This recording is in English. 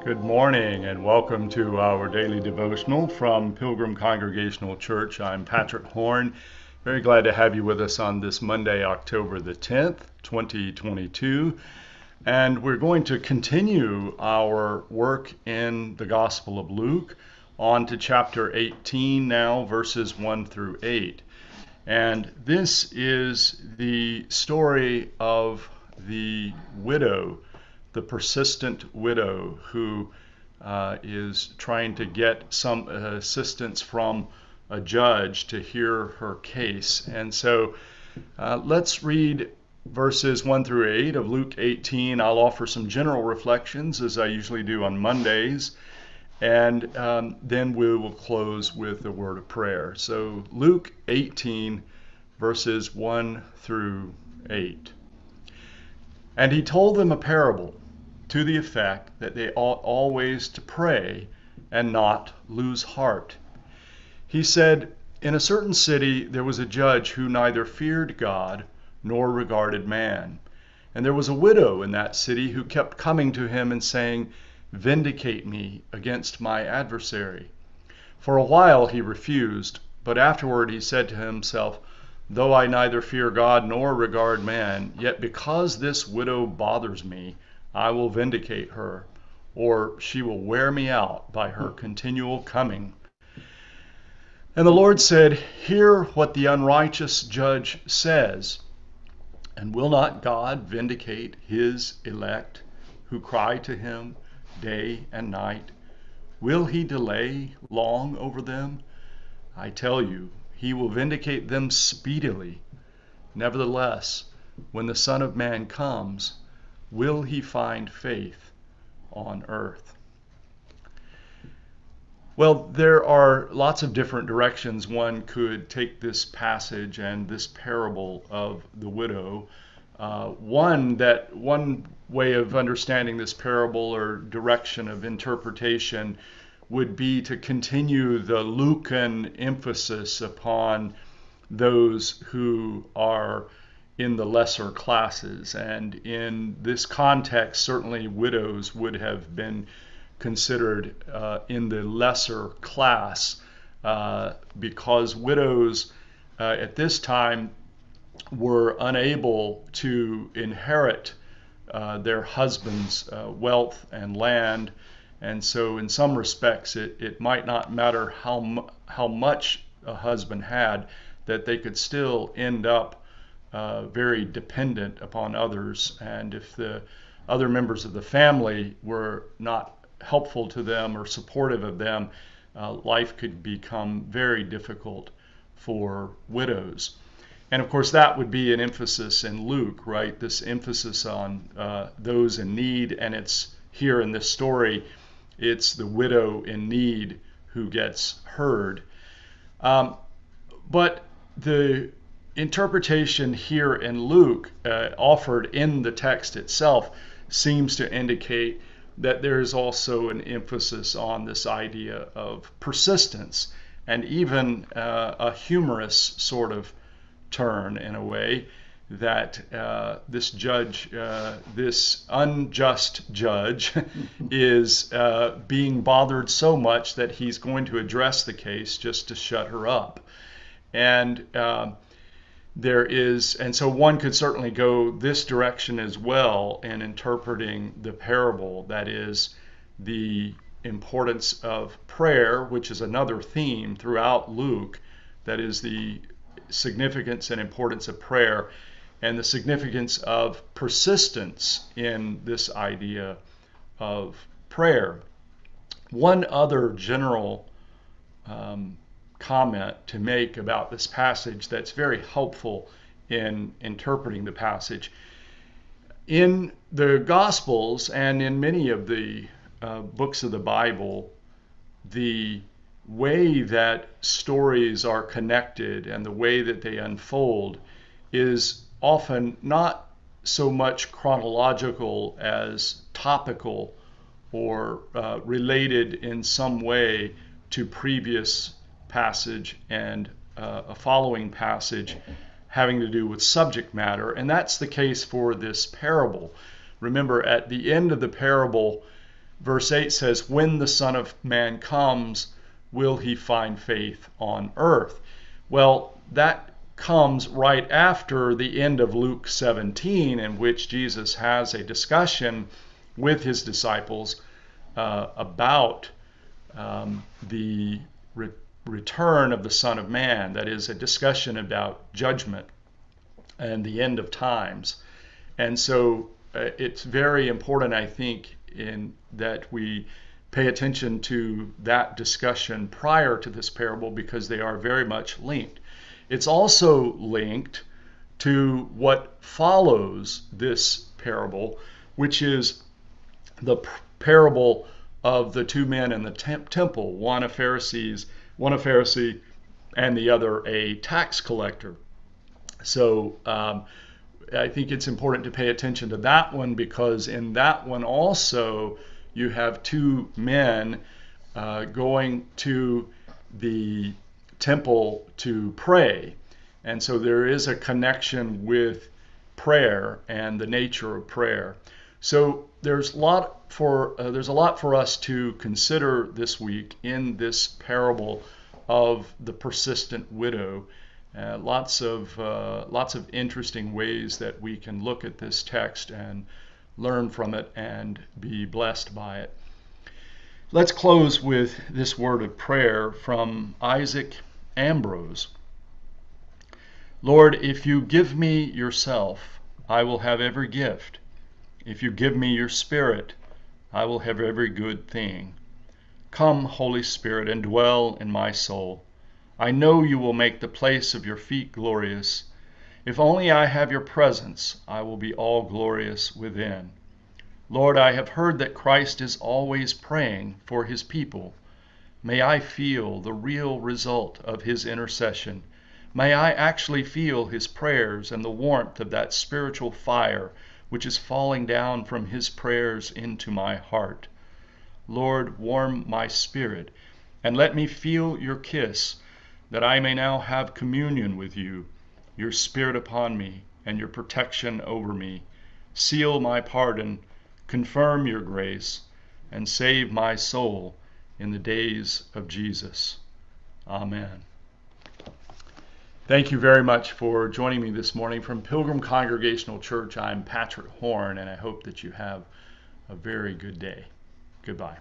Good morning and welcome to our daily devotional from Pilgrim Congregational Church. I'm Patrick Horn. Very glad to have you with us on this Monday, October the 10th, 2022. And we're going to continue our work in the Gospel of Luke on to chapter 18 now, verses 1 through 8. And this is the story of the widow, the persistent widow who is trying to get some assistance from a judge to hear her case. And so let's read verses 1 through 8 of Luke 18. I'll offer some general reflections as I usually do on Mondays. And then we will close with a word of prayer. So Luke 18, verses 1 through 8. And he told them a parable to the effect that they ought always to pray and not lose heart. He said, "In a certain city there was a judge who neither feared God nor regarded man. And there was a widow in that city who kept coming to him and saying, 'Vindicate me against my adversary.' For a while he refused, but afterward he said to himself, 'Though I neither fear God nor regard man, yet because this widow bothers me, I will vindicate her, or she will wear me out by her continual coming.' And the Lord said, 'Hear what the unrighteous judge says. And will not God vindicate his elect who cry to him day and night? Will he delay long over them? I tell you, he will vindicate them speedily. Nevertheless, when the Son of Man comes, will he find faith on earth?'" Well, there are lots of different directions one could take this passage and this parable of the widow. One way of understanding this parable or direction of interpretation would be to continue the Lucan emphasis upon those who are in the lesser classes. And in this context, certainly widows would have been considered in the lesser class because widows at this time were unable to inherit their husband's wealth and land. And so in some respects, it might not matter how much a husband had, that they could still end up very dependent upon others. And if the other members of the family were not helpful to them or supportive of them, life could become very difficult for widows. And of course, that would be an emphasis in Luke, right? This emphasis on those in need. And it's here in this story, it's the widow in need who gets heard. But the interpretation here in Luke, offered in the text itself, seems to indicate that there is also an emphasis on this idea of persistence, and even a humorous sort of turn in a way, that this judge, this unjust judge, is being bothered so much that he's going to address the case just to shut her up. And so one could certainly go this direction as well in interpreting the parable, that is, the importance of prayer, which is another theme throughout Luke, that is the significance and importance of prayer, and the significance of persistence in this idea of prayer. One other general comment to make about this passage that's very helpful in interpreting the passage. In the Gospels and in many of the books of the Bible, the way that stories are connected and the way that they unfold is often not so much chronological as topical or related in some way to previous passage and a following passage having to do with subject matter. And that's the case for this parable. Remember, at the end of the parable, Verse 8 says, when the Son of Man comes, will he find faith on earth? Well, that comes right after the end of Luke 17, in which Jesus has a discussion with his disciples about the return of the Son of Man. That is a discussion about judgment and the end of times. And so it's very important, I think, in that we pay attention to that discussion prior to this parable, because they are very much linked. It's also linked to what follows this parable, which is the parable of the two men in the temple, one a Pharisee, and the other a tax collector. So I think it's important to pay attention to that one, because in that one also you have two men going to the temple to pray. And so there is a connection with prayer and the nature of prayer. So there's a lot for us to consider this week in this parable of the persistent widow. Lots of interesting ways that we can look at this text and learn from it and be blessed by it. Let's close with this word of prayer from Isaac Ambrose. Lord, if you give me yourself, I will have every gift. If you give me your Spirit, I will have every good thing. Come, Holy Spirit, and dwell in my soul. I know you will make the place of your feet glorious. If only I have your presence, I will be all glorious within. Lord, I have heard that Christ is always praying for his people. May I feel the real result of his intercession. May I actually feel his prayers and the warmth of that spiritual fire which is falling down from his prayers into my heart. Lord, warm my spirit and let me feel your kiss, that I may now have communion with you, your Spirit upon me and your protection over me. Seal my pardon, confirm your grace, and save my soul in the days of Jesus. Amen. Thank you very much for joining me this morning from Pilgrim Congregational Church. I'm Patrick Horn, and I hope that you have a very good day. Goodbye.